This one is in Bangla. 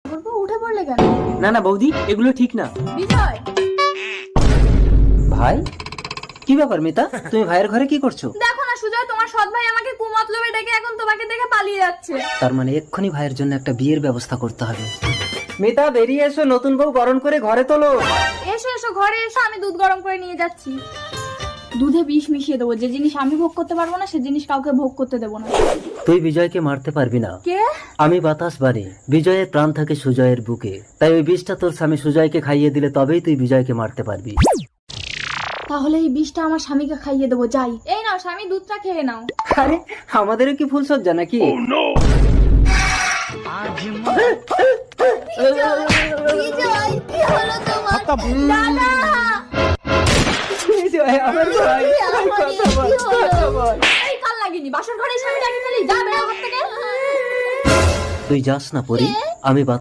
বলবো উঠে পড়লে কেন? না না বৌদি, এগুলো ঠিক না। বিজয়, ভাই, কি ব্যাপার মিতা, তুমি ভাইয়ের ঘরে কি করছো? দেখো না সুজয়, তোমার সৎ ভাই আমাকে কুমতলবে ডেকে এখন তোমাকে দেখে পালিয়ে যাচ্ছে। তার মানে এক্ষুনি ভাইয়ের জন্য একটা বিয়ের ব্যবস্থা করতে হবে। মিতা বেরিয়ে এসো, নতুন বউ গরম করে ঘরে তোলো। এসো এসো, ঘরে এসো, আমি দুধ গরম করে নিয়ে যাচ্ছি। দুধে বিষ মিশিয়ে দেবো, যে জিনিস আমি ভোগ করতে পারবো না সে জিনিস কাউকে ভোগ করতে দেবো না। তুই বিজয়কে মারতে পারবি না। কে? আমি বাতাস বাড়ি, বিজয়ের প্রাণ থাকে সুজয়ের বুকে, তাই ওই বিষটা তোর স্বামী সুজয়কে খাইয়ে দিলে তবেই তুই বিজয়কে মারতে পারবি। তাহলে এই বিষটা আমার স্বামীকে খাইয়ে দেবো, যাই। এই নাও স্বামী, দুধটা খেয়ে নাও। আরে আমাদেরও কি ফুলসজ্জা নাকি? বিজয়, কি হলো তোমার? দাদা! বিজয় আমার ভাই, কথা বল, কথা বল। এই কাল লাগিনি, বাসর ঘরে স্বামী ডাকি ফেলি, যা বেরো ঘর থেকে। তুই যাস না পরি, আমি